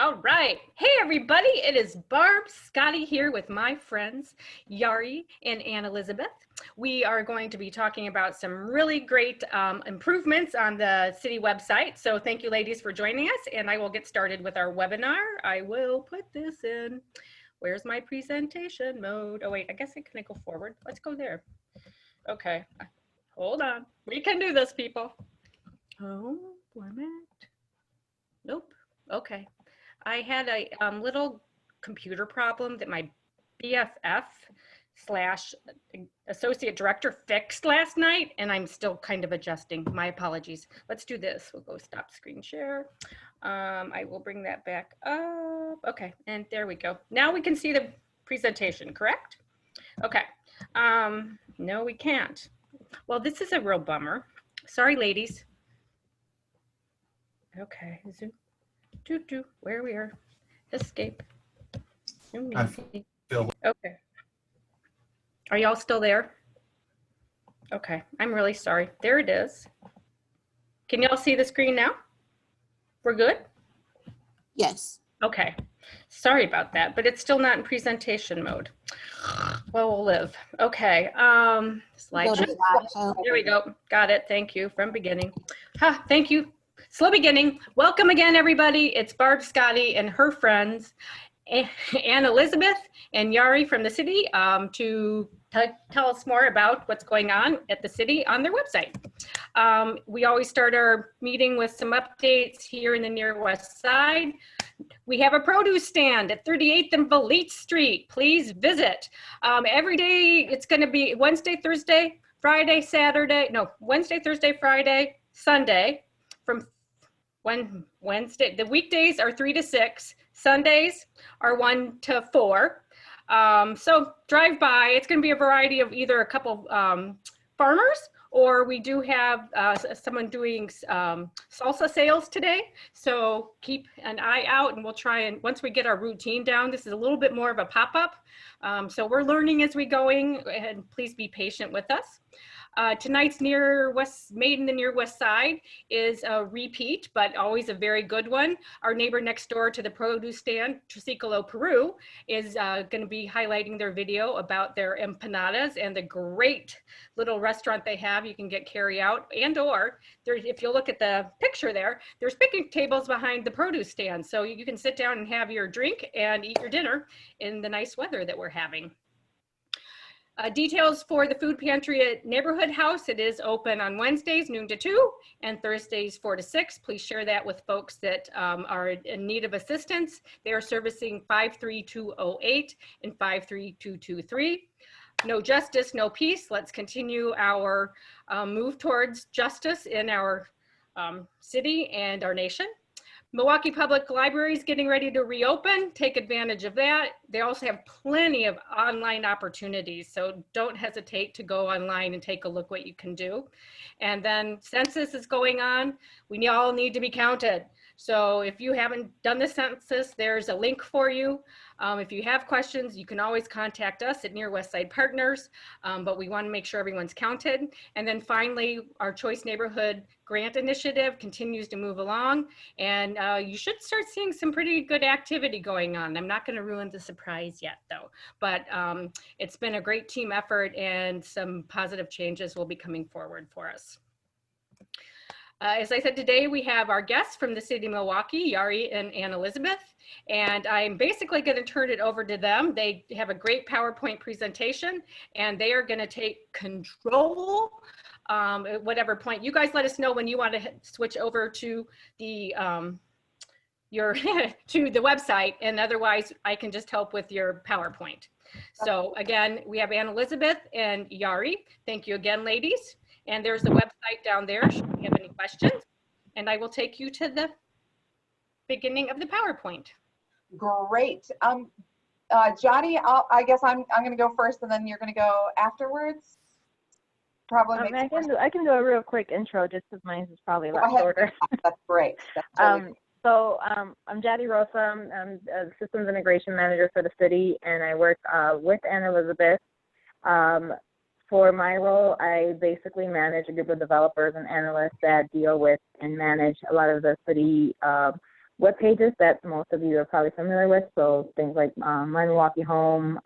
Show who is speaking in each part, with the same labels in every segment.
Speaker 1: All right. Hey, everybody. It is Barb Scotty here with my friends, Yari and Ann Elizabeth. We are going to be talking about some really great improvements on the city website. So thank you, ladies, for joining us. And I will get started with our webinar. I will put this in. Where's my presentation mode? Oh, wait, I guess I can go forward. Let's go there. Okay. Hold on. We can do this, people. Oh, format. Nope. Okay. I had a little computer problem that my BFF / associate director fixed last night, and I'm still kind of adjusting. My apologies. Let's do this. We'll go stop screen share. I will bring that back up. Okay, and there we go. Now we can see the presentation, correct? Okay. No, we can't. Well, this is a real bummer. Sorry, ladies. Okay, zoom. Where we are. Escape. Okay. Are y'all still there? Okay, I'm really sorry. There it is. Can y'all see the screen now? We're good?
Speaker 2: Yes.
Speaker 1: Okay. Sorry about that, but it's still not in presentation mode. Well, we'll live. Okay. Slideshow. There we go. Got it. Thank you. From beginning. Thank you. Slow beginning. Welcome again, everybody. It's Barb Scotty and her friends, Ann Elizabeth and Yari from the city, to tell us more about what's going on at the city on their website. We always start our meeting with some updates here in the near west side. We have a produce stand at 38th and Valete Street. Please visit. Every day it's going to be Wednesday, Thursday, Friday, Saturday. No, Wednesday, Thursday, Friday, Sunday. From Wednesday, the weekdays are 3 to 6. Sundays are 1 to 4. So drive by. It's going to be a variety of either a couple farmers, or we do have someone doing salsa sales today. So keep an eye out, and we'll try, and once we get our routine down, this is a little bit more of a pop-up. So we're learning as we going, and please be patient with us. Tonight's made in the near west side is a repeat, but always a very good one. Our neighbor next door to the produce stand, Triciclo, Peru, is going to be highlighting their video about their empanadas and the great little restaurant they have. You can get carry out, and or if you look at the picture there, there's picnic tables behind the produce stand. So you can sit down and have your drink and eat your dinner in the nice weather that we're having. Details for the food pantry at Neighborhood House. It is open on Wednesdays, noon to 2, and Thursdays, 4 to 6. Please share that with folks that are in need of assistance. They are servicing 53208 and 53223. No justice, no peace. Let's continue our move towards justice in our city and our nation. Milwaukee Public Library is getting ready to reopen. Take advantage of that. They also have plenty of online opportunities, so don't hesitate to go online and take a look what you can do. And then census is going on. We all need to be counted. So if you haven't done the census, there's a link for you. If you have questions, you can always contact us at Near West Side Partners, but we want to make sure everyone's counted. And then finally, our Choice Neighborhood Grant Initiative continues to move along, and you should start seeing some pretty good activity going on. I'm not going to ruin the surprise yet, though, but it's been a great team effort, and some positive changes will be coming forward for us. As I said, today we have our guests from the city of Milwaukee, Yari and Ann Elizabeth, and I'm basically going to turn it over to them. They have a great PowerPoint presentation, and they are going to take control at whatever point. You guys let us know when you want to switch over to the to the website, and otherwise I can just help with your PowerPoint. So again, we have Ann Elizabeth and Yari. Thank you again, ladies. And there's the website down there should you have any questions. And I will take you to the beginning of the PowerPoint.
Speaker 3: Great. Johnny, I guess I'm going to go first, and then you're going to go afterwards. Probably.
Speaker 4: I can do a real quick intro just because mine is probably a lot shorter.
Speaker 3: That's great. That's totally
Speaker 4: I'm Jaddy Rosa. I'm the Systems Integration Manager for the city, and I work with Ann Elizabeth. For my role, I basically manage a group of developers and analysts that deal with and manage a lot of the city web pages that most of you are probably familiar with. So things like My Milwaukee Home,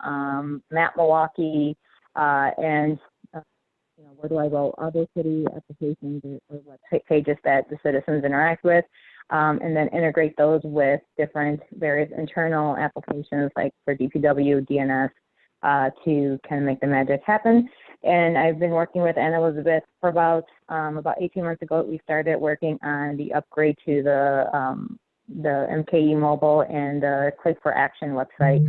Speaker 4: Map Milwaukee, and where do I go? Other city applications or web pages that the citizens interact with, and then integrate those with different various internal applications like for DPW, DNS, to kind of make the magic happen. And I've been working with Anna Elizabeth for about 18 months ago. We started working on the upgrade to the MKE mobile and the Click for Action website,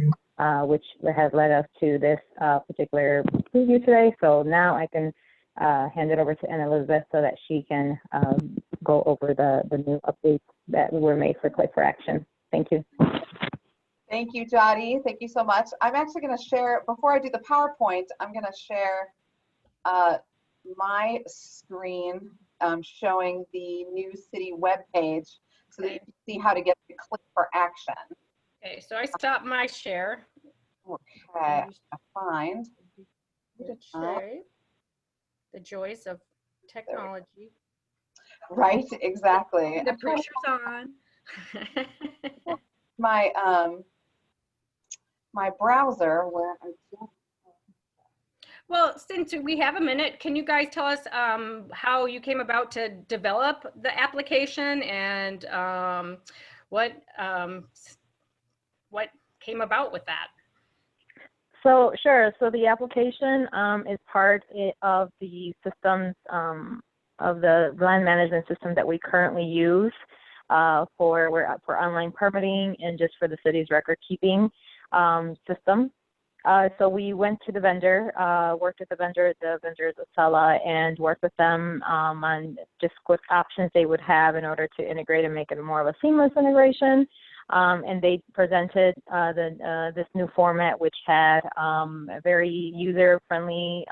Speaker 4: which has led us to this particular preview today. So now I can hand it over to Anna Elizabeth so that she can go over the new updates that were made for Click for Action. Thank you.
Speaker 3: Thank you, Jody. Thank you so much. I'm actually going to share, before I do the PowerPoint, I'm going to share my screen showing the new city webpage so that you can see how to get to Click for Action.
Speaker 1: Okay, so I stopped my share.
Speaker 3: Okay, I find
Speaker 1: The joys of technology.
Speaker 3: right, exactly.
Speaker 1: The pressure's on.
Speaker 3: My my browser where I just
Speaker 1: Well, since we have a minute, can you guys tell us how you came about to develop the application and what came about with that?
Speaker 4: So sure. So the application is part of the systems of the land management system that we currently use for online permitting and just for the city's record keeping system. So we went to the vendor, worked with the vendor is Acela, and worked with them on just what options they would have in order to integrate and make it more of a seamless integration. And they presented this new format, which had a very user-friendly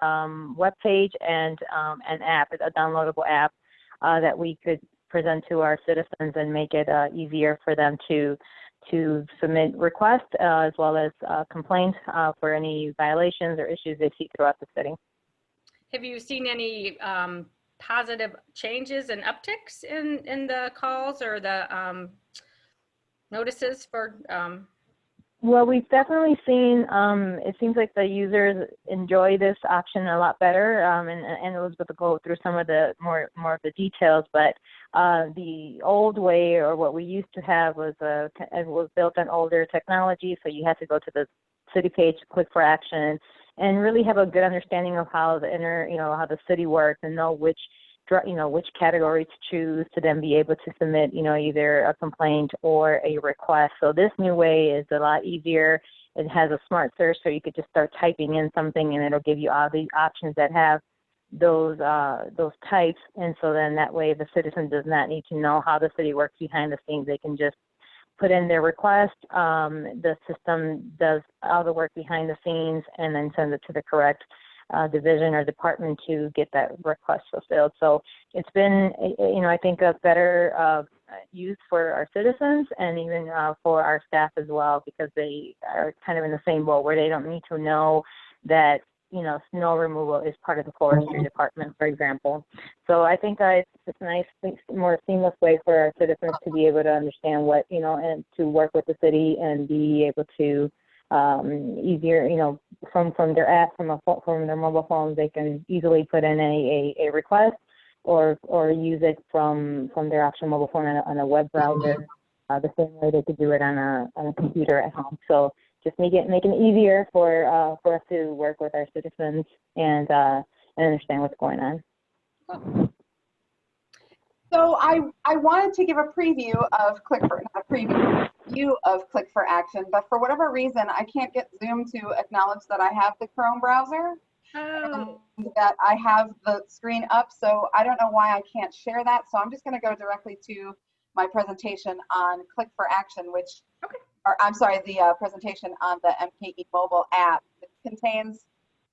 Speaker 4: web page and an app, a downloadable app that we could present to our citizens and make it easier for them to submit requests as well as complaints for any violations or issues they see throughout the city.
Speaker 1: Have you seen any positive changes and upticks in the calls or the notices for?
Speaker 4: Well, we've definitely seen, it seems like the users enjoy this option a lot better, and Elizabeth will go through some of the more of the details, but the old way, or what we used to have, was it was built on older technology, so you had to go to the city page, Click for Action, and really have a good understanding of how how the city works and know which category to choose to then be able to submit, either a complaint or a request. So this new way is a lot easier. It has a smart search, so you could just start typing in something and it'll give you all the options that have those types. And so then that way the citizen does not need to know how the city works behind the scenes. They can just put in their request. The system does all the work behind the scenes and then sends it to the correct division or department to get that request fulfilled. So it's been, I think a better use for our citizens and even for our staff as well, because they are kind of in the same boat where they don't need to know that, snow removal is part of the forestry department, for example. So I think it's a nice, more seamless way for our citizens to be able to understand what, and to work with the city and be able to easier, from their app, from their mobile phones, they can easily put in a request or use it from their actual mobile phone on a web browser, the same way they could do it on a computer at home. So just making it easier for us to work with our citizens and understand what's going on.
Speaker 3: So I wanted to give a preview of view of Click for Action, but for whatever reason, I can't get Zoom to acknowledge that I have the Chrome browser, and that I have the screen up. So I don't know why I can't share that. So I'm just going to go directly to my presentation on Click for Action, the presentation on the MKE mobile app. It contains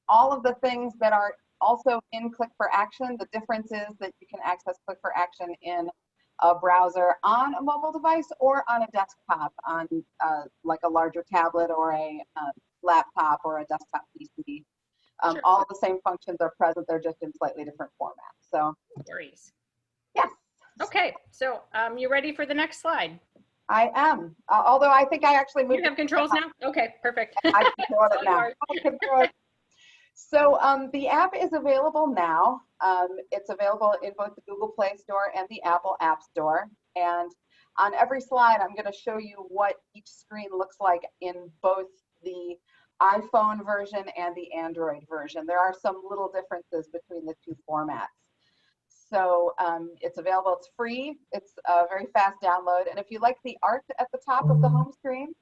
Speaker 3: all of the things that are also in Click for Action. The difference is that you can access Click for Action in a browser on a mobile device or on a desktop on like a larger tablet or a laptop or a desktop PC.
Speaker 1: Sure.
Speaker 3: All of the same functions are present, they're just in slightly different formats. So,
Speaker 1: no worries.
Speaker 3: yes.
Speaker 1: Okay, so you ready for the next slide?
Speaker 3: I am. Although I think I actually moved.
Speaker 1: You have controls now? Okay, perfect.
Speaker 3: I control it now.
Speaker 1: Sorry.
Speaker 3: I control it. So the app is available now. It's available in both the Google Play Store and the Apple App Store. And on every slide, I'm going to show you what each screen looks like in both the iPhone version and the Android version. There are some little differences between the two formats. So it's available, it's free, it's a very fast download. And if you like the art at the top of the home screen,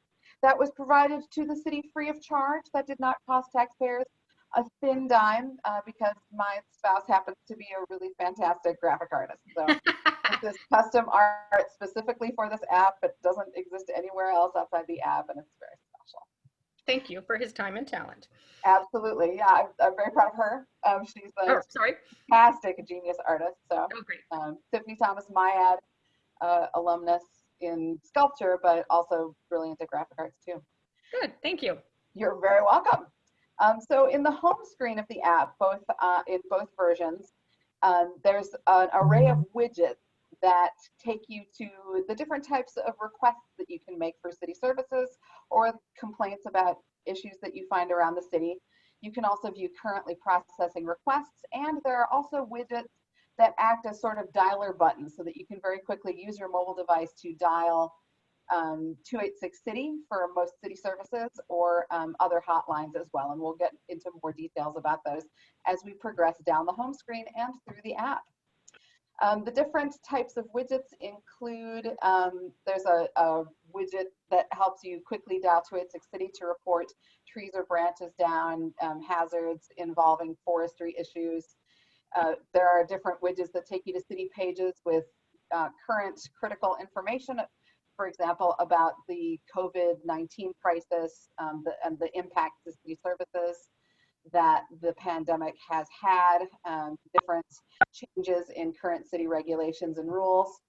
Speaker 3: that was provided to the city free of charge. That did not cost taxpayers a thin dime because my spouse happens to be a really fantastic graphic artist. So this is custom art specifically for this app. It doesn't exist anywhere else outside the app, and it's very special.
Speaker 1: Thank you for his time and talent.
Speaker 3: Absolutely, yeah, I'm very proud of her. She's a fantastic genius artist. So,
Speaker 1: oh, great.
Speaker 3: Tiffany Thomas Myad, alumnus in sculpture, but also brilliant at graphic arts too.
Speaker 1: Good, thank you.
Speaker 3: You're very welcome. So in the home screen of the app, in both versions, there's an array of widgets that take you to the different types of requests that you can make for city services or complaints about issues that you find around the city. You can also view currently processing requests, and there are also widgets that act as sort of dialer buttons so that you can very quickly use your mobile device to dial 286 City for most city services or other hotlines as well. And we'll get into more details about those as we progress down the home screen and through the app. The different types of widgets include, there's a widget that helps you quickly dial 286 City to report trees or branches down, hazards involving forestry issues. There are different widgets that take you to city pages with current critical information, for example, about the COVID-19 crisis and the impact to city services that the pandemic has had, different changes in current city regulations and rules.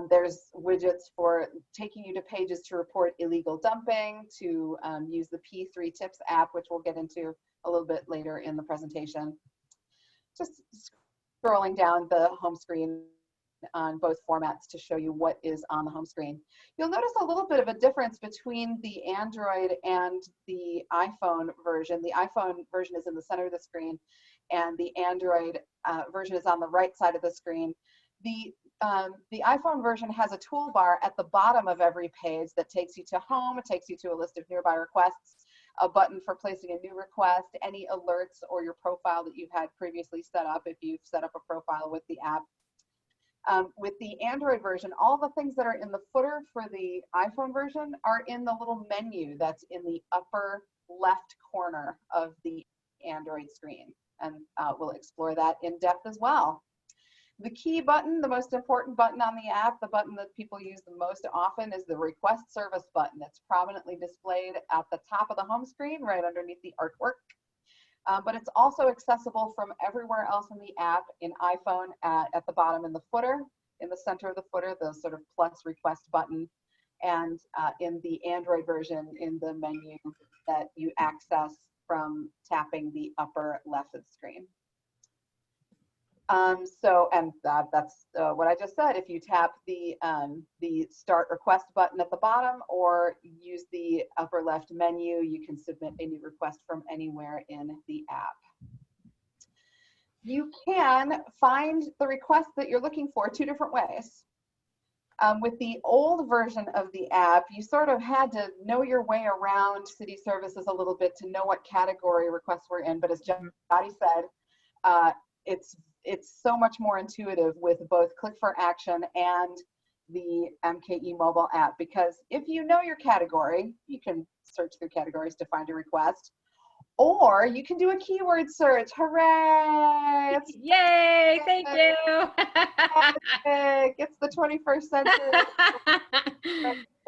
Speaker 3: There's widgets for taking you to pages to report illegal dumping, to use the P3 Tips app, which we'll get into a little bit later in the presentation. Just scrolling down the home screen on both formats to show you what is on the home screen. You'll notice a little bit of a difference between the Android and the iPhone version. The iPhone version is in the center of the screen, and the Android version is on the right side of the screen. The iPhone version has a toolbar at the bottom of every page that takes you to home. It takes you to a list of nearby requests, a button for placing a new request, any alerts, or your profile that you've had previously set up if you've set up a profile with the app. With the Android version, all the things that are in the footer for the iPhone version are in the little menu that's in the upper left corner of the Android screen. And we'll explore that in depth as well. The key button, the most important button on the app, the button that people use the most often, is the Request Service button. It's prominently displayed at the top of the home screen, right underneath the artwork. But it's also accessible from everywhere else in the app. In iPhone, at the bottom in the footer, in the center of the footer, the sort of plus request button, and in the Android version in the menu that you access from tapping the upper left of the screen. That's what I just said. If you tap the Start Request button at the bottom or use the upper left menu, you can submit a new request from anywhere in the app. You can find the request that you're looking for two different ways. With the old version of the app, you sort of had to know your way around city services a little bit to know what category requests were in. But as Jody said, it's so much more intuitive with both Click for Action and the MKE mobile app, because if you know your category, you can search through categories to find a request, or you can do a keyword search. Hooray!
Speaker 1: Yay! Thank you.
Speaker 3: It's the 21st century.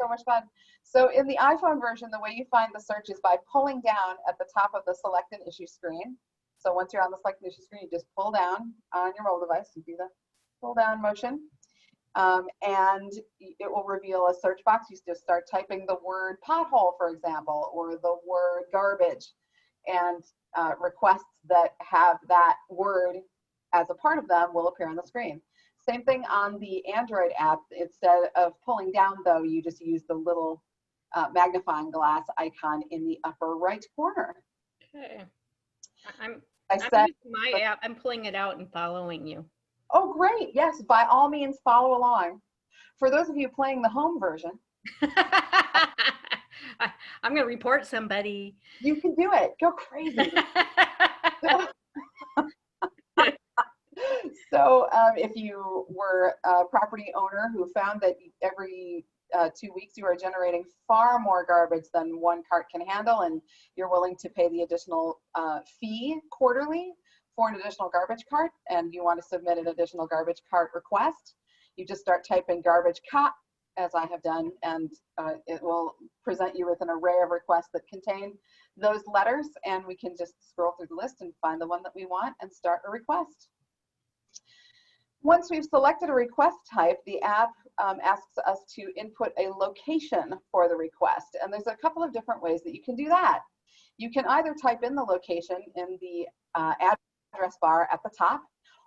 Speaker 3: So much fun. So in the iPhone version, the way you find the search is by pulling down at the top of the Select an Issue screen. So once you're on the Select an Issue screen, you just pull down on your mobile device. You do the pull down motion, and it will reveal a search box. You just start typing the word pothole, for example, or the word garbage, and requests that have that word as a part of them will appear on the screen. Same thing on the Android app. Instead of pulling down, though, you just use the little magnifying glass icon in the upper right corner.
Speaker 1: Okay. I'm
Speaker 3: I said,
Speaker 1: using my app. I'm pulling it out and following you.
Speaker 3: oh, great. Yes, by all means, follow along. For those of you playing the home version,
Speaker 1: I'm going to report somebody.
Speaker 3: you can do it. Go crazy. So if you were a property owner who found that every 2 weeks you are generating far more garbage than one cart can handle, and you're willing to pay the additional fee quarterly for an additional garbage cart, and you want to submit an additional garbage cart request, you just start typing garbage cart, as I have done, and it will present you with an array of requests that contain those letters, and we can just scroll through the list and find the one that we want and start a request. Once we've selected a request type, the app asks us to input a location for the request. And there's a couple of different ways that you can do that. You can either type in the location in the address bar at the top,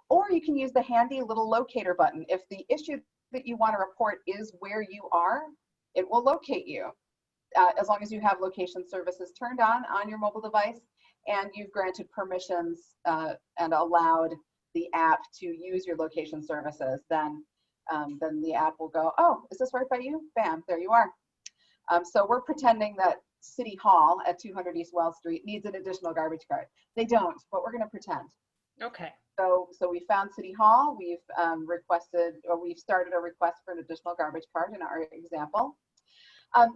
Speaker 3: or you can use the handy little locator button. If the issue that you want to report is where you are, it will locate you. As long as you have location services turned on your mobile device and you've granted permissions and allowed the app to use your location services, then the app will go, oh, is this right by you? Bam, there you are. So we're pretending that City Hall at 200 East Wells Street needs an additional garbage cart. They don't, but we're going to pretend.
Speaker 1: Okay.
Speaker 3: So we found City Hall. We've we've started a request for an additional garbage cart in our example.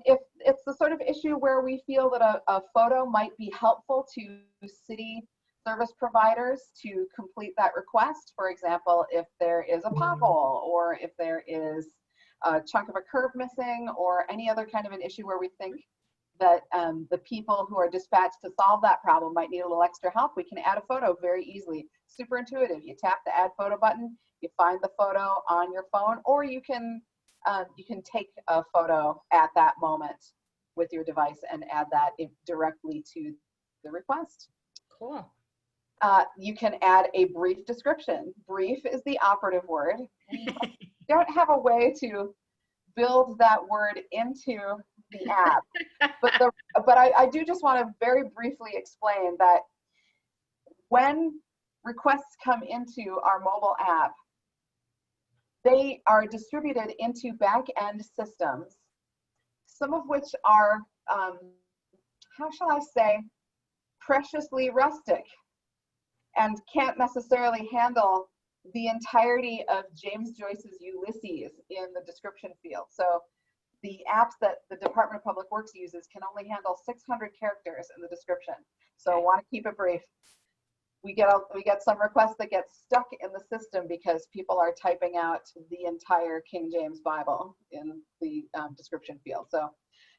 Speaker 3: If it's the sort of issue where we feel that a photo might be helpful to city service providers to complete that request, for example, if there is a pothole or if there is a chunk of a curb missing or any other kind of an issue where we think that the people who are dispatched to solve that problem might need a little extra help, we can add a photo very easily. Super intuitive. You tap the add photo button, you find the photo on your phone, or you can take a photo at that moment with your device and add that directly to the request.
Speaker 1: Cool.
Speaker 3: You can add a brief description. Brief is the operative word. We don't have a way to build that word into the app, but I do just want to very briefly explain that when requests come into our mobile app, they are distributed into back-end systems, some of which are, how shall I say, preciously rustic and can't necessarily handle the entirety of James Joyce's Ulysses in the description field. So the apps that the Department of Public Works uses can only handle 600 characters in the description. So I want to keep it brief. We get some requests that get stuck in the system because people are typing out the entire King James Bible in the description field. So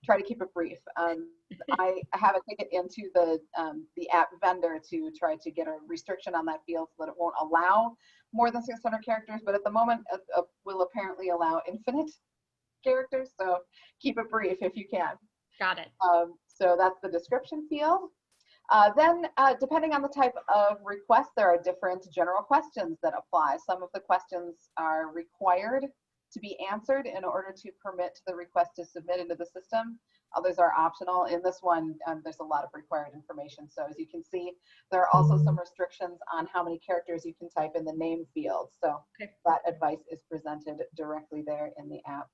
Speaker 3: try to keep it brief. I have a ticket into the app vendor to try to get a restriction on that field so that it won't allow more than 600 characters, but at the moment it will apparently allow infinite characters. So keep it brief if you can.
Speaker 1: Got it.
Speaker 3: So that's the description field. Then, depending on the type of request, there are different general questions that apply. Some of the questions are required to be answered in order to permit the request to submit into the system. Others are optional. In this one, there's a lot of required information. So as you can see, there are also some restrictions on how many characters you can type in the name field. So
Speaker 1: okay.
Speaker 3: That advice is presented directly there in the app.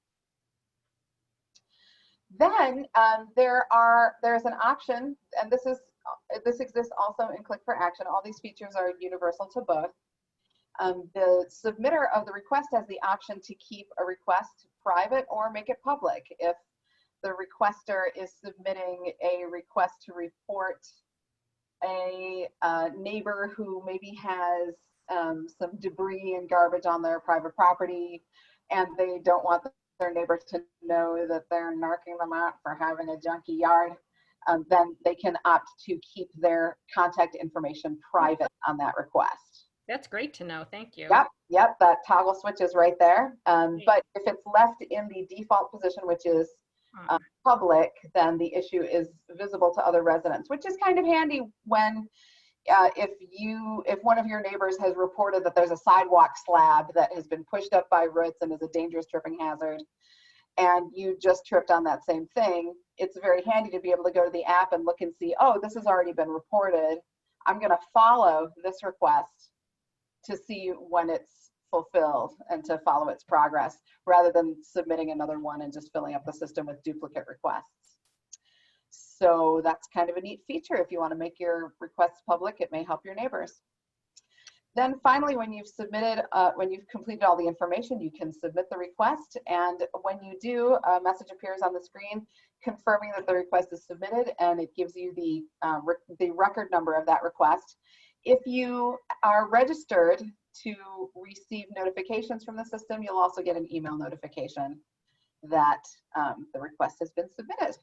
Speaker 3: Then there's an option, and this exists also in Click for Action. All these features are universal to both. The submitter of the request has the option to keep a request private or make it public. If the requester is submitting a request to report a neighbor who maybe has some debris and garbage on their private property, and they don't want their neighbor to know that they're narking them out for having a junky yard, then they can opt to keep their contact information private on that request.
Speaker 1: That's great to know. Thank you.
Speaker 3: Yep, that toggle switch is right there. But if it's left in the default position, which is public, then the issue is visible to other residents, which is kind of handy when if one of your neighbors has reported that there's a sidewalk slab that has been pushed up by roots and is a dangerous tripping hazard, and you just tripped on that same thing, it's very handy to be able to go to the app and look and see, oh, this has already been reported. I'm going to follow this request to see when it's fulfilled and to follow its progress, rather than submitting another one and just filling up the system with duplicate requests. So that's kind of a neat feature. If you want to make your requests public, it may help your neighbors. Then finally, when you've submitted, when you've completed all the information, you can submit the request. And when you do, a message appears on the screen confirming that the request is submitted, and it gives you the record number of that request. If you are registered to receive notifications from the system, you'll also get an email notification that the request has been submitted.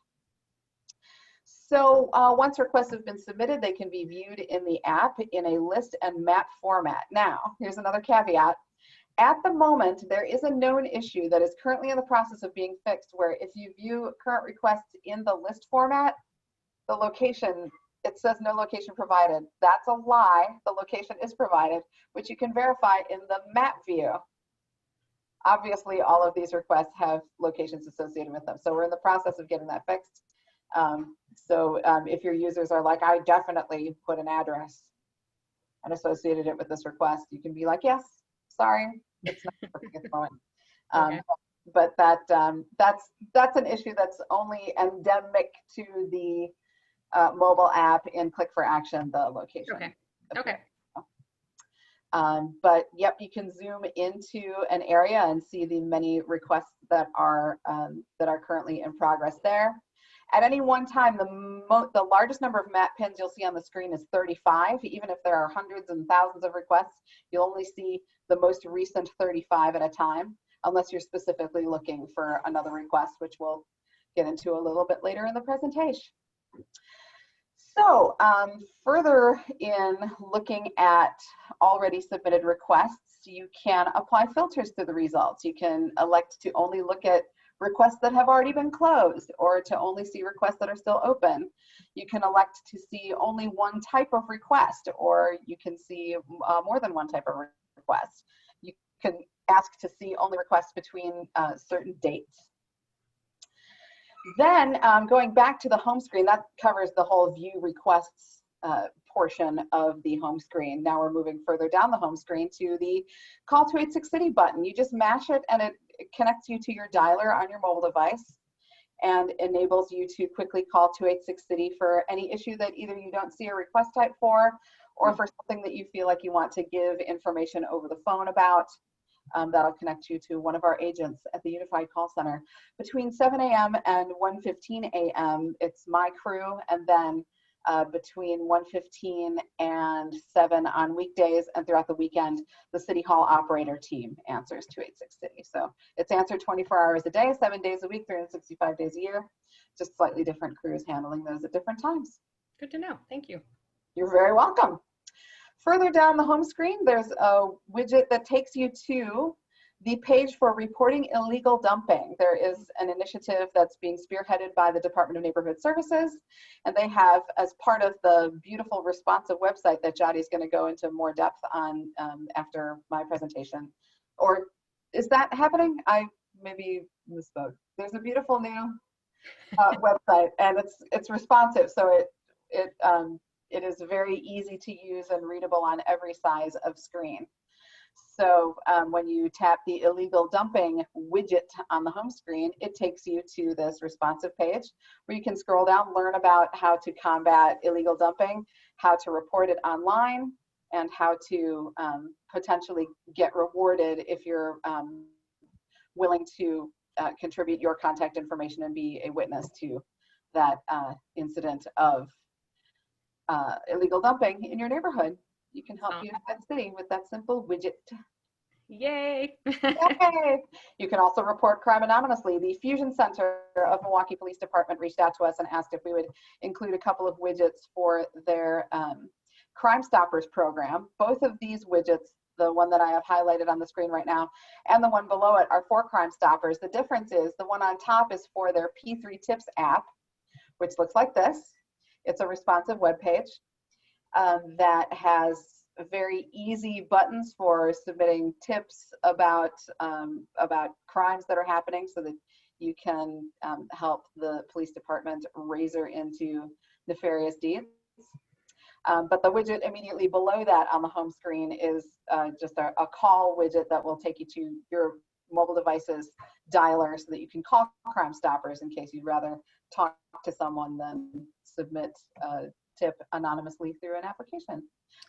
Speaker 3: So once requests have been submitted, they can be viewed in the app in a list and map format. Now, here's another caveat. At the moment, there is a known issue that is currently in the process of being fixed, where if you view current requests in the list format, the location, it says no location provided. That's a lie. The location is provided, which you can verify in the map view. Obviously, all of these requests have locations associated with them. So we're in the process of getting that fixed. If your users are like, I definitely put an address and associated it with this request, you can be like, yes, sorry, it's not working at the moment.
Speaker 1: Okay.
Speaker 3: But that's an issue that's only endemic to the mobile app in Click for Action, the location.
Speaker 1: Okay. Okay.
Speaker 3: But yep, you can zoom into an area and see the many requests that are currently in progress there. At any one time, the largest number of map pins you'll see on the screen is 35. Even if there are hundreds and thousands of requests, you'll only see the most recent 35 at a time, unless you're specifically looking for another request, which we'll get into a little bit later in the presentation. So further in looking at already submitted requests, you can apply filters to the results. You can elect to only look at requests that have already been closed, or to only see requests that are still open. You can elect to see only one type of request, or you can see more than one type of request. You can ask to see only requests between certain dates. Then going back to the home screen, that covers the whole view requests portion of the home screen. Now we're moving further down the home screen to the Call to 866 City button. You just mash it and it connects you to your dialer on your mobile device and enables you to quickly call 286 City for any issue that either you don't see a request type for, or for something that you feel like you want to give information over the phone about. That'll connect you to one of our agents at the Unified Call Center. Between 7 a.m. and 1:15 a.m., it's my crew, and then between 1:15 and 7 on weekdays and throughout the weekend, the City Hall operator team answers 286 City. So it's answered 24 hours a day, 7 days a week, 365 days a year, just slightly different crews handling those at different times.
Speaker 1: Good to know. Thank you.
Speaker 3: You're very welcome. Further down the home screen, there's a widget that takes you to the page for reporting illegal dumping. There is an initiative that's being spearheaded by the Department of Neighborhood Services, and they have, as part of the beautiful responsive website that Jadi's going to go into more depth on after my presentation. Or is that happening? I maybe misspoke. There's a beautiful new website, and it's responsive, so it is very easy to use and readable on every size of screen. So when you tap the illegal dumping widget on the home screen, it takes you to this responsive page where you can scroll down, learn about how to combat illegal dumping, how to report it online, and how to potentially get rewarded if you're willing to contribute your contact information and be a witness to that incident of illegal dumping in your neighborhood. You can help Unified City with that simple widget.
Speaker 1: Yay!
Speaker 3: Yay! You can also report crime anonymously. The Fusion Center of Milwaukee Police Department reached out to us and asked if we would include a couple of widgets for their Crime Stoppers program. Both of these widgets, the one that I have highlighted on the screen right now and the one below it, are for Crime Stoppers. The difference is the one on top is for their P3 Tips app, which looks like this. It's a responsive web page. that has very easy buttons for submitting tips about crimes that are happening, so that you can help the police department razor into nefarious deeds. But the widget immediately below that on the home screen is just a call widget that will take you to your mobile device's dialer, so that you can call Crime Stoppers in case you'd rather talk to someone than submit a tip anonymously through an application.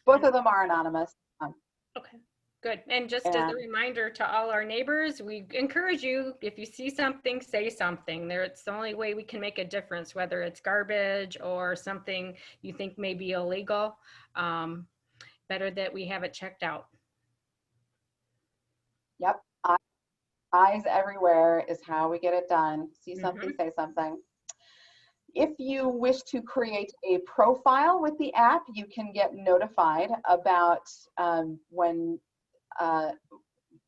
Speaker 3: Both of them are anonymous.
Speaker 1: Okay, good. And just as a reminder to all our neighbors, we encourage you, if you see something, say something. It's the only way we can make a difference, whether it's garbage or something you think may be illegal. Better that we have it checked out.
Speaker 3: Yep. Eyes everywhere is how we get it done. See something, say something. If you wish to create a profile with the app, you can get notified about when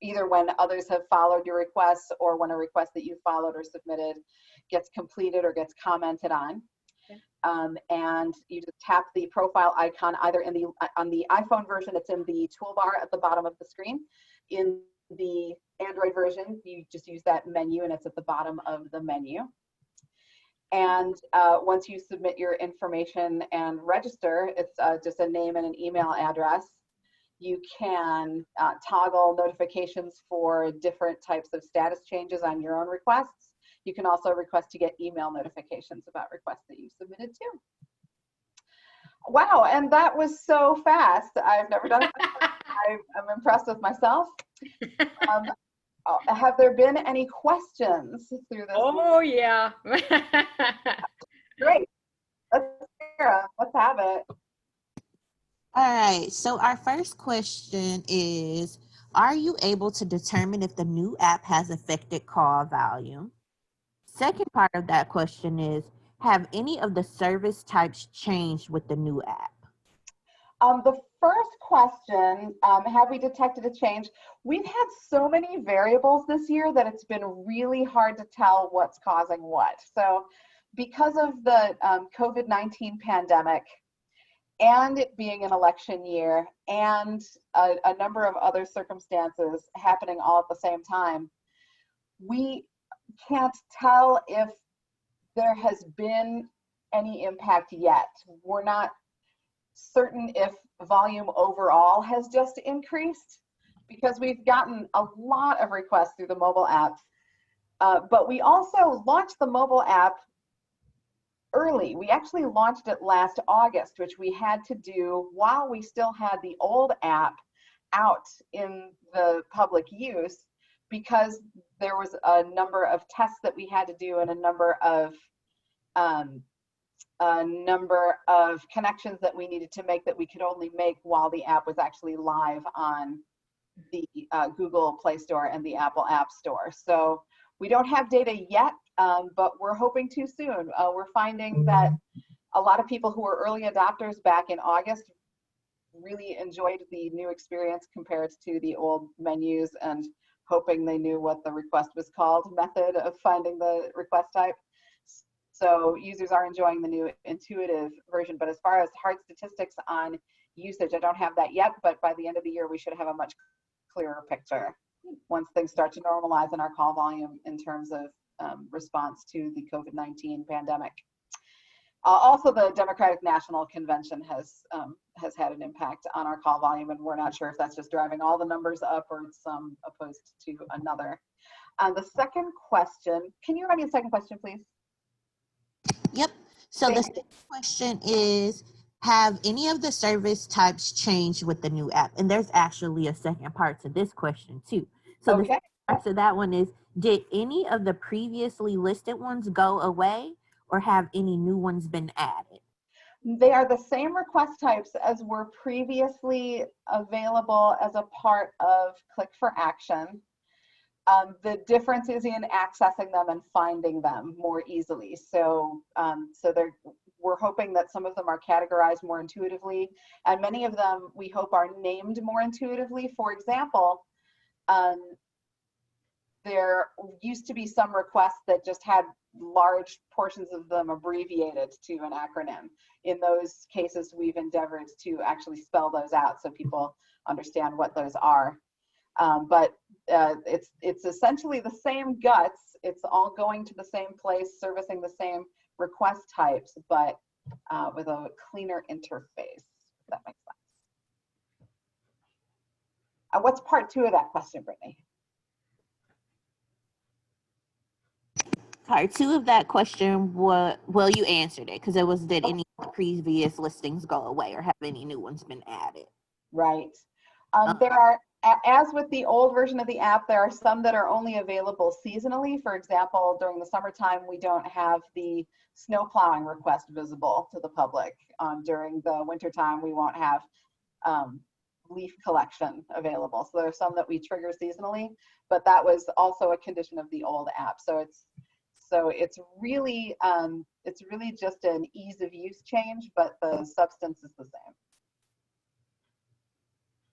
Speaker 3: either when others have followed your requests, or when a request that you followed or submitted gets completed or gets commented on.
Speaker 1: Okay.
Speaker 3: And you just tap the profile icon either on the iPhone version, it's in the toolbar at the bottom of the screen. In the Android version, you just use that menu and it's at the bottom of the menu. And once you submit your information and register, it's just a name and an email address. You can toggle notifications for different types of status changes on your own requests. You can also request to get email notifications about requests that you submitted too. Wow, and that was so fast. I've never done it before. I'm impressed with myself. Have there been any questions through this?
Speaker 1: Oh, yeah.
Speaker 3: Great. Let's have it.
Speaker 2: All right, so our first question is, are you able to determine if the new app has affected call volume? Second part of that question is, have any of the service types changed with the new app?
Speaker 3: The first question, have we detected a change? We've had so many variables this year that it's been really hard to tell what's causing what. So because of the COVID-19 pandemic, and it being an election year, and a number of other circumstances happening all at the same time, we can't tell if there has been any impact yet. We're not certain if volume overall has just increased, because we've gotten a lot of requests through the mobile app. But we also launched the mobile app early. We actually launched it last August, which we had to do while we still had the old app out in the public use, because there was a number of tests that we had to do and a number of connections that we needed to make that we could only make while the app was actually live on the Google Play Store and the Apple App Store. So we don't have data yet, but we're hoping to soon. We're finding that a lot of people who were early adopters back in August really enjoyed the new experience compared to the old menus, and hoping they knew what the request was called method of finding the request type. So users are enjoying the new intuitive version. But as far as hard statistics on usage, I don't have that yet, but by the end of the year, we should have a much clearer picture once things start to normalize in our call volume in terms of response to the COVID-19 pandemic. Also, the Democratic National Convention has had an impact on our call volume, and we're not sure if that's just driving all the numbers up or some opposed to another. The second question, can you remind me the second question, please?
Speaker 2: Yep. So the second question is, have any of the service types changed with the new app? And there's actually a second part to this question too. So the second part to that one is, did any of the previously listed ones go away, or have any new ones been added?
Speaker 3: They are the same request types as were previously available as a part of Click for Action. The difference is in accessing them and finding them more easily. So, we're hoping that some of them are categorized more intuitively, and many of them we hope are named more intuitively. For example, there used to be some requests that just had large portions of them abbreviated to an acronym. In those cases, we've endeavored to actually spell those out so people understand what those are. But it's essentially the same guts. It's all going to the same place, servicing the same request types, but with a cleaner interface, if that makes sense. What's part 2 of that question, Brittany?
Speaker 2: Part 2 of that question was, well, you answered it, because it was, did any of the previous listings go away or have any new ones been added?
Speaker 3: Right. There are, as with the old version of the app, there are some that are only available seasonally. For example, during the summertime, we don't have the snow plowing request visible to the public. During the wintertime, we won't have leaf collection available. So there are some that we trigger seasonally, but that was also a condition of the old app. So it's really just an ease of use change, but the substance is the same.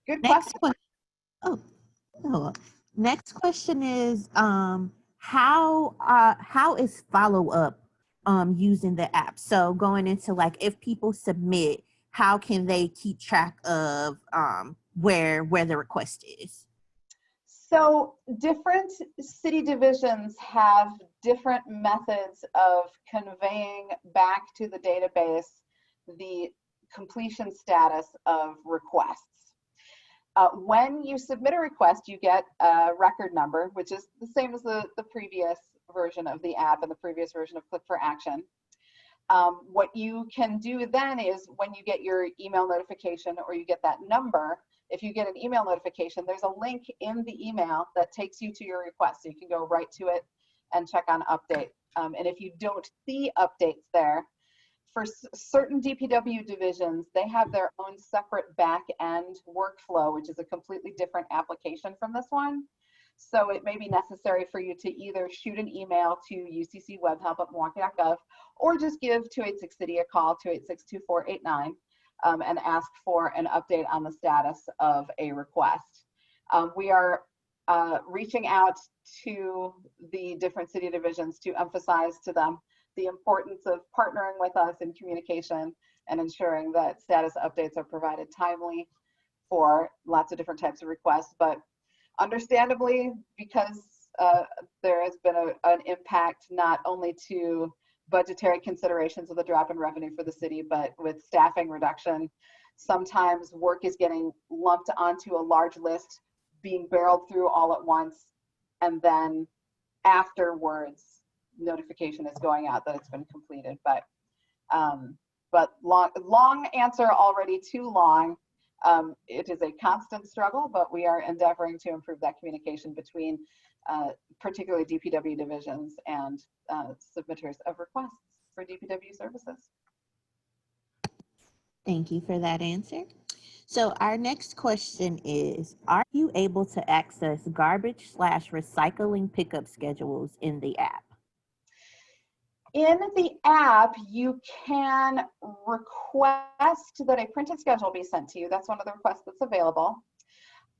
Speaker 3: Good question.
Speaker 2: Next question is, how is follow-up using the app? So going into, like, if people submit, how can they keep track of where the request is?
Speaker 3: So different city divisions have different methods of conveying back to the database the completion status of requests. When you submit a request, you get a record number, which is the same as the previous version of the app and the previous version of Click for Action. What you can do then is, when you get your email notification or you get that number, if you get an email notification, there's a link in the email that takes you to your request. So you can go right to it and check on update. And if you don't see updates there, for certain DPW divisions, they have their own separate back-end workflow, which is a completely different application from this one. So it may be necessary for you to either shoot an email to uccwebhelp@milwaukee.gov or just give 286 City a call, 286-2489, and ask for an update on the status of a request. We are reaching out to the different city divisions to emphasize to them the importance of partnering with us in communication and ensuring that status updates are provided timely for lots of different types of requests. But understandably, because there has been an impact not only to budgetary considerations of the drop in revenue for the city, but with staffing reduction, sometimes work is getting lumped onto a large list, being barreled through all at once, and then afterwards notification is going out that it's been completed. But long answer, already too long. It is a constant struggle, but we are endeavoring to improve that communication between particularly DPW divisions and submitters of requests for DPW services.
Speaker 2: Thank you for that answer. So our next question is, are you able to access garbage/recycling pickup schedules in the app?
Speaker 3: In the app, you can request that a printed schedule be sent to you. That's one of the requests that's available.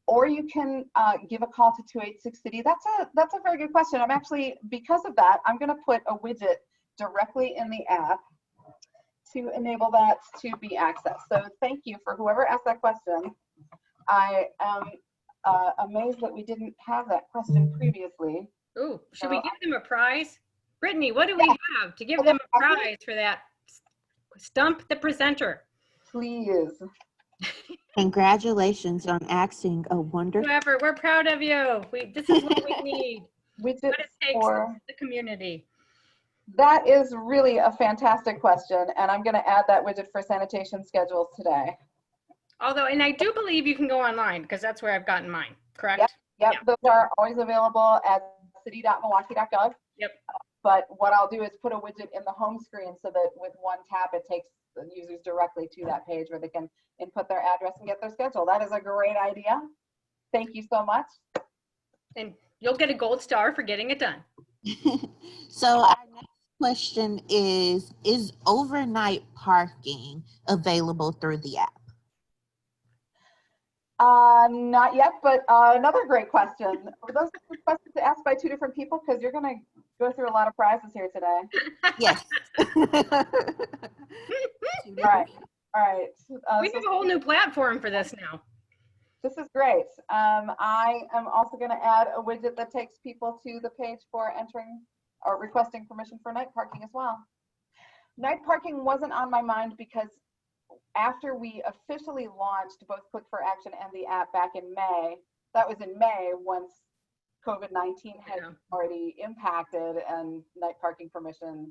Speaker 3: Or you can give a call to 286 City. That's a very good question. I'm actually, because of that, I'm going to put a widget directly in the app to enable that to be accessed. So thank you for whoever asked that question. I am amazed that we didn't have that question previously.
Speaker 1: Ooh, should we give them a prize? Brittany, what do we have to give them a prize for that? Stump the presenter.
Speaker 3: Please.
Speaker 2: Congratulations on asking a wonderful.
Speaker 1: Whoever, we're proud of you. This is what we need.
Speaker 3: Widgets
Speaker 1: what it takes
Speaker 3: for
Speaker 1: the community.
Speaker 3: That is really a fantastic question, and I'm going to add that widget for sanitation schedules today.
Speaker 1: Although, and I do believe you can go online, because that's where I've gotten mine, correct?
Speaker 3: Yep. Those are always available at city.milwaukee.gov.
Speaker 1: Yep.
Speaker 3: But what I'll do is put a widget in the home screen so that with one tap, it takes the users directly to that page where they can input their address and get their schedule. That is a great idea. Thank you so much.
Speaker 1: And you'll get a gold star for getting it done.
Speaker 2: So our next question is overnight parking available through the app?
Speaker 3: Not yet, but another great question. Are those questions asked by two different people? Because you're going to go through a lot of prizes here today.
Speaker 2: Yes.
Speaker 3: All right. All right.
Speaker 1: We have a whole new platform for this now.
Speaker 3: This is great. I am also going to add a widget that takes people to the page for entering or requesting permission for night parking as well. Night parking wasn't on my mind because after we officially launched both Click for Action and the app back in May, that was in May once COVID-19 had already impacted and night parking permission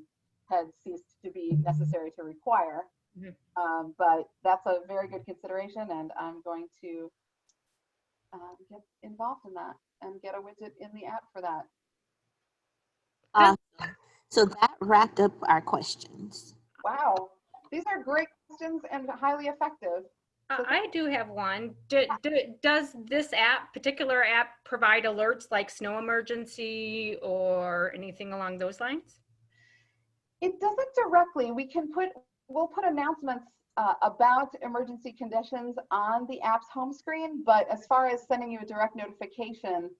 Speaker 3: had ceased to be necessary to require.
Speaker 1: Mm-hmm.
Speaker 3: But that's a very good consideration, and I'm going to get involved in that and get a widget in the app for that.
Speaker 2: Awesome. So that wrapped up our questions.
Speaker 3: Wow, these are great questions and highly effective.
Speaker 1: I do have one. Does this particular app provide alerts like snow emergency or anything along those lines?
Speaker 3: It doesn't directly. We'll put announcements about emergency conditions on the app's home screen, but as far as sending you a direct notification,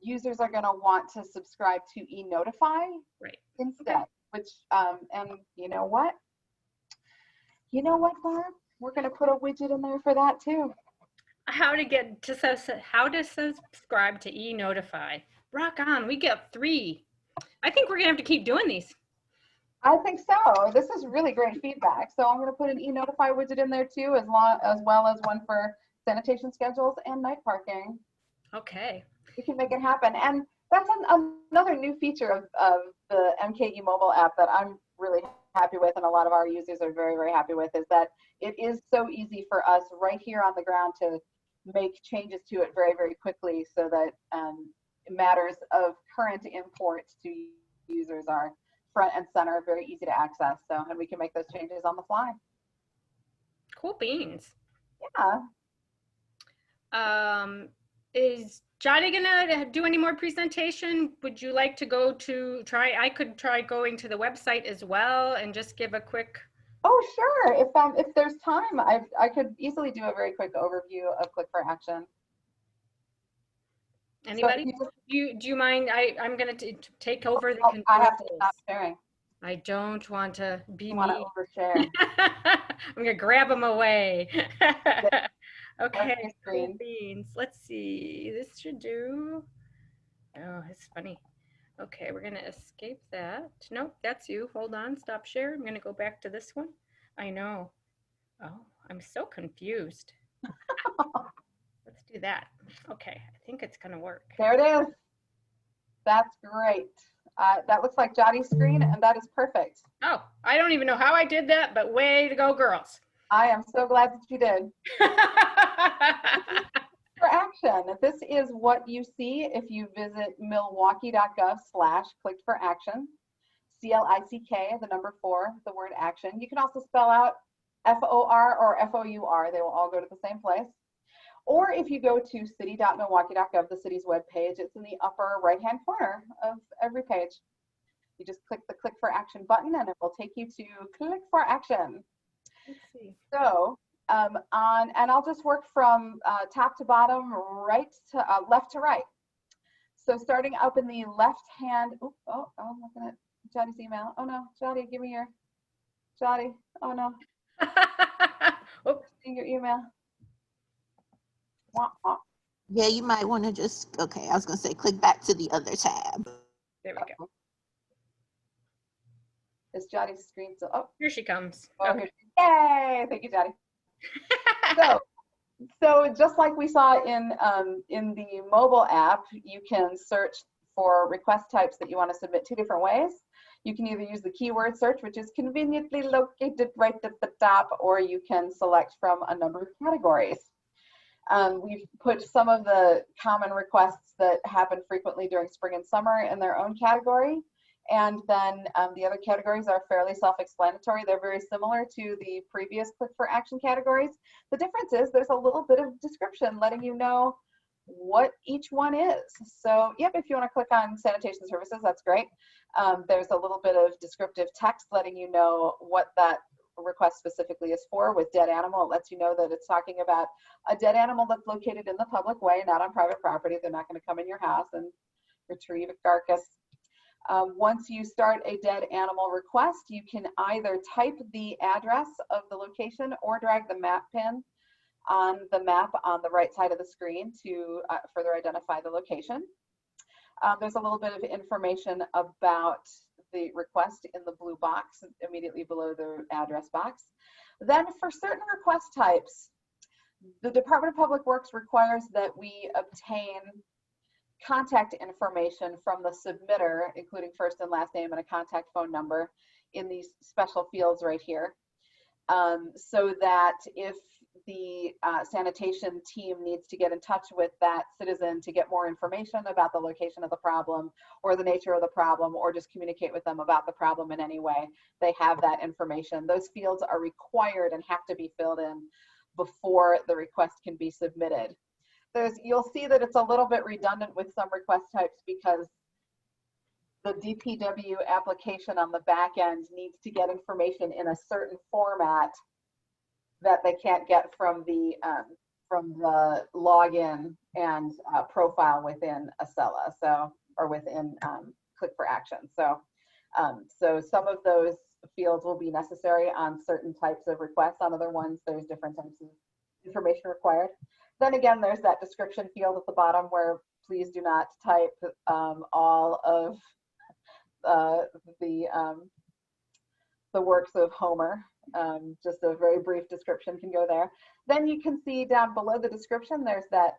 Speaker 3: users are going to want to subscribe to eNotify instead, which, and you know what? You know what, Barb? We're going to put a widget in there for that too.
Speaker 1: How to subscribe to eNotify. Rock on, we get 3. I think we're going to have to keep doing these.
Speaker 3: I think so. This is really great feedback. So I'm going to put an eNotify widget in there too, as well as one for sanitation schedules and night parking.
Speaker 1: Okay.
Speaker 3: We can make it happen. And that's another new feature of the MKE mobile app that I'm really happy with, and a lot of our users are very, very happy with, is that it is so easy for us right here on the ground to make changes to it very, very quickly, so that matters of current import to users are front and center, very easy to access. So, and we can make those changes on the fly.
Speaker 1: Cool beans.
Speaker 3: Yeah.
Speaker 1: Is Johnny gonna do any more presentation? Would you like to go to I could try going to the website as well and just give a quick.
Speaker 3: Oh, sure. If there's time, I could easily do a very quick overview of Click for Action.
Speaker 1: Anybody?
Speaker 3: So
Speaker 1: do you mind? I'm gonna take over the controls.
Speaker 3: I have to stop sharing.
Speaker 1: I don't want to be
Speaker 3: you want to overshare.
Speaker 1: I'm gonna grab them away. Okay,
Speaker 3: screen.
Speaker 1: beans. Let's see. This should do. Oh, it's funny. Okay, we're gonna escape that. Nope, that's you. Hold on. Stop share. I'm gonna go back to this one. I know. Oh, I'm so confused. Let's do that. Okay, I think it's gonna work.
Speaker 3: There it is. That's great. That looks like Jotty's screen, and that is perfect.
Speaker 1: Oh, I don't even know how I did that, but way to go, girls.
Speaker 3: I am so glad that you did. For action, this is what you see if you visit milwaukee.gov/click-for-action, CLICK, the number 4, the word action. You can also spell out FOR or FOUR. They will all go to the same place. Or if you go to city.milwaukee.gov, the city's webpage, it's in the upper right-hand corner of every page. You just click the Click for Action button, and it will take you to Click for Action.
Speaker 1: Let's see.
Speaker 3: So, and I'll just work from top to bottom, left to right. So starting up in the left hand, I'm looking at Jotty's email. Oh no, Jotty, give me your, Jotty, oh no. Seeing your email.
Speaker 2: Yeah, you might want to just, okay, I was going to say click back to the other tab.
Speaker 1: There we go.
Speaker 3: Is Jotty's screen still? Oh,
Speaker 1: here she comes.
Speaker 3: Oh, okay. Yay! Thank you, Jotty. So just like we saw in the mobile app, you can search for request types that you want to submit 2 different ways. You can either use the keyword search, which is conveniently located right at the top, or you can select from a number of categories. We've put some of the common requests that happen frequently during spring and summer in their own category. And then the other categories are fairly self-explanatory. They're very similar to the previous Click for Action categories. The difference is there's a little bit of description letting you know what each one is. So, yep, if you want to click on sanitation services, that's great. There's a little bit of descriptive text letting you know what that request specifically is for. With dead animal, it lets you know that it's talking about a dead animal that's located in the public way, not on private property. They're not going to come in your house and retrieve a carcass. Once you start a dead animal request, you can either type the address of the location or drag the map pin on the map on the right side of the screen to further identify the location. There's a little bit of information about the request in the blue box immediately below the address box. Then for certain request types, the Department of Public Works requires that we obtain contact information from the submitter, including first and last name and a contact phone number in these special fields right here. So that if the sanitation team needs to get in touch with that citizen to get more information about the location of the problem or the nature of the problem, or just communicate with them about the problem in any way, they have that information. Those fields are required and have to be filled in before the request can be submitted. You'll see that it's a little bit redundant with some request types because the DPW application on the back end needs to get information in a certain format that they can't get from the login and profile within Acela, or within Click for Action. So some of those fields will be necessary on certain types of requests. On other ones, there's different types of information required. Then again, there's that description field at the bottom where please do not type all of the works of Homer. Just a very brief description can go there. Then you can see down below the description, there's that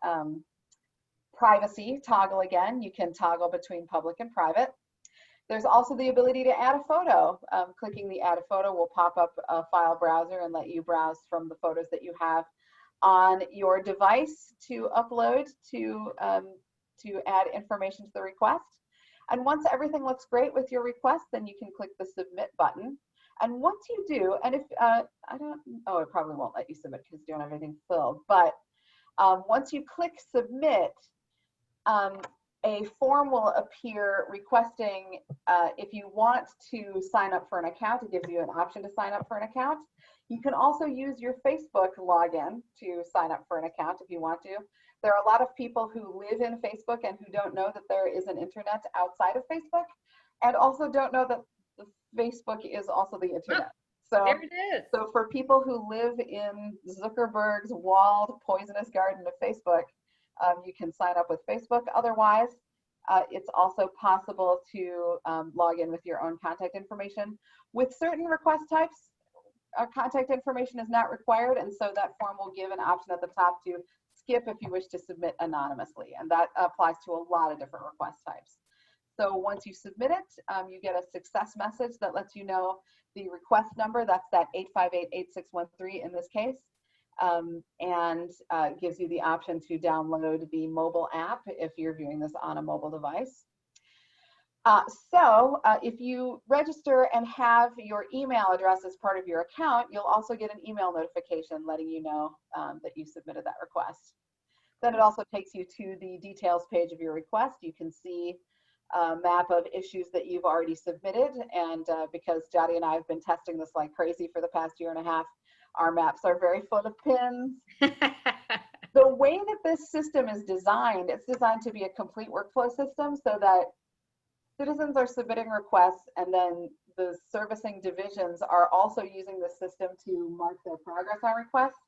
Speaker 3: privacy toggle again. You can toggle between public and private. There's also the ability to add a photo. Clicking the add a photo will pop up a file browser and let you browse from the photos that you have on your device to upload to add information to the request. And once everything looks great with your request, then you can click the submit button. And once you do, and if it probably won't let you submit because you don't have everything filled, but once you click submit, a form will appear requesting if you want to sign up for an account. It gives you an option to sign up for an account. You can also use your Facebook login to sign up for an account if you want to. There are a lot of people who live in Facebook and who don't know that there is an internet outside of Facebook, and also don't know that Facebook is also the internet. So
Speaker 1: there it is.
Speaker 3: So for people who live in Zuckerberg's walled poisonous garden of Facebook, you can sign up with Facebook. Otherwise, it's also possible to log in with your own contact information. With certain request types, contact information is not required, and so that form will give an option at the top to skip if you wish to submit anonymously, and that applies to a lot of different request types. So once you submit it, you get a success message that lets you know the request number, that's that 858-8613 in this case, and gives you the option to download the mobile app if you're viewing this on a mobile device. If you register and have your email address as part of your account, you'll also get an email notification letting you know that you submitted that request. Then it also takes you to the details page of your request. You can see a map of issues that you've already submitted, and because Jody and I have been testing this like crazy for the past year and a half, our maps are very full of pins. The way that this system is designed, it's designed to be a complete workflow system so that citizens are submitting requests, and then the servicing divisions are also using the system to mark their progress on requests.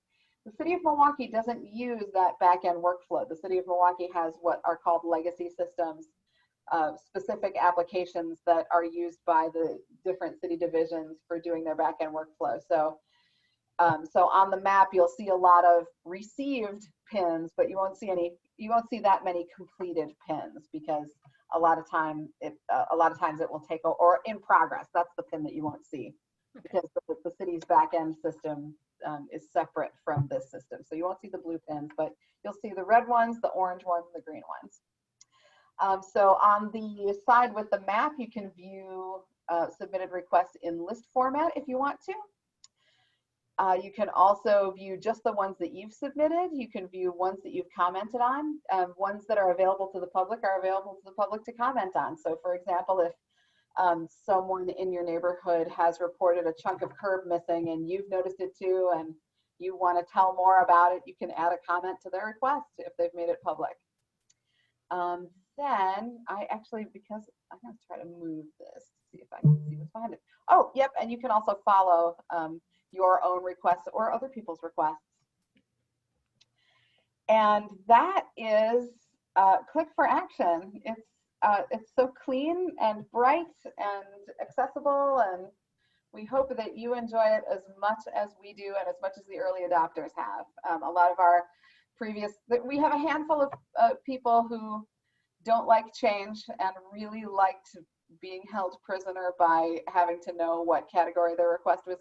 Speaker 3: The City of Milwaukee doesn't use that back-end workflow. The City of Milwaukee has what are called legacy systems, specific applications that are used by the different city divisions for doing their back-end workflow. So on the map, you'll see a lot of received pins, but you won't see that many completed pins, because a lot of times it will take, or in progress, that's the pin that you won't see, because the city's back-end system is separate from this system. So you won't see the blue pins, but you'll see the red ones, the orange ones, the green ones. So on the side with the map, you can view submitted requests in list format if you want to. You can also view just the ones that you've submitted. You can view ones that you've commented on. Ones that are available to the public are available to the public to comment on. So for example, if someone in your neighborhood has reported a chunk of curb missing and you've noticed it too, and you want to tell more about it, you can add a comment to their request if they've made it public. Then I actually, because I'm going to try to move this, see if I can see what's behind it. Oh, yep, and you can also follow your own requests or other people's requests. And that is Click for Action. It's so clean and bright and accessible, and we hope that you enjoy it as much as we do and as much as the early adopters have. A lot of our we have a handful of people who don't like change and really liked being held prisoner by having to know what category their request was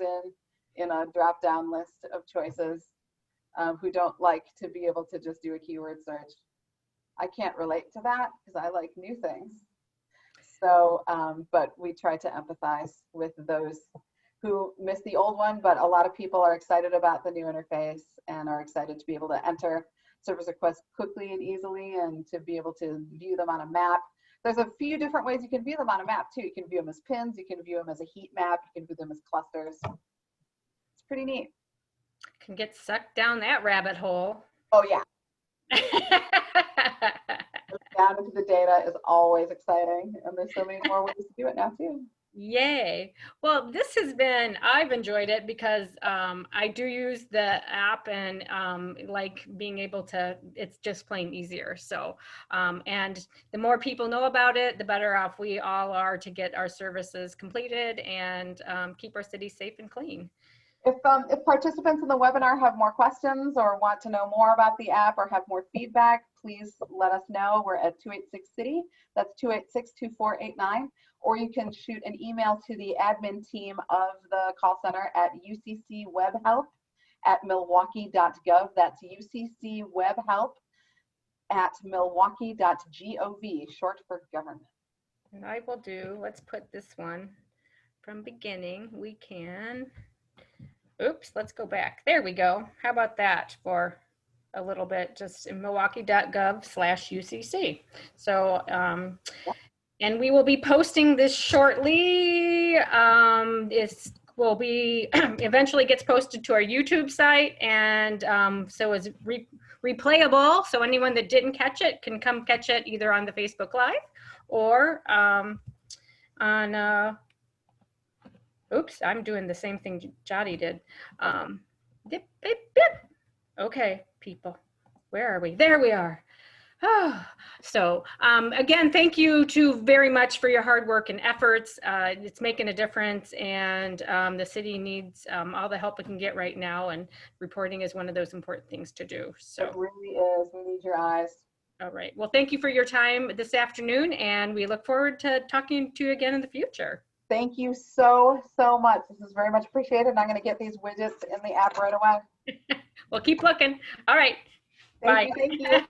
Speaker 3: in a drop-down list of choices, who don't like to be able to just do a keyword search. I can't relate to that because I like new things. So, but we try to empathize with those who miss the old one, but a lot of people are excited about the new interface and are excited to be able to enter service requests quickly and easily and to be able to view them on a map. There's a few different ways you can view them on a map too. You can view them as pins, you can view them as a heat map, you can view them as clusters. It's pretty neat.
Speaker 1: Can get sucked down that rabbit hole.
Speaker 3: Oh yeah. Down into the data is always exciting, and there's so many more ways to do it now too.
Speaker 1: Yay. Well, this has been, I've enjoyed it because I do use the app and like being able to, it's just plain easier. So, and the more people know about it, the better off we all are to get our services completed and keep our city safe and clean.
Speaker 3: If participants in the webinar have more questions or want to know more about the app or have more feedback, please let us know. We're at 286-CITY. That's 286-2489. Or you can shoot an email to the admin team of the call center at uccwebhelp@milwaukee.gov. That's uccwebhelp@milwaukee.gov, short for government.
Speaker 1: And I will do, let's put this one from beginning. We can, oops, let's go back. There we go. How about that for a little bit, just in milwaukee.gov/UCC. So, and we will be posting this shortly. It will be eventually gets posted to our YouTube site, and so it's replayable. So anyone that didn't catch it can come catch it either on the Facebook Live or on. Oops, I'm doing the same thing Jody did. Dip, dip, dip. Okay, people, where are we? There we are. So again, thank you very much for your hard work and efforts. It's making a difference, and the city needs all the help it can get right now, and reporting is one of those important things to do. So
Speaker 3: it really is. We need your eyes.
Speaker 1: All right. Well, thank you for your time this afternoon, and we look forward to talking to you again in the future. Thank you so much. This is very much appreciated, and I'm going to get these widgets in the app right away. Well, keep looking. All right. Bye. Thank you.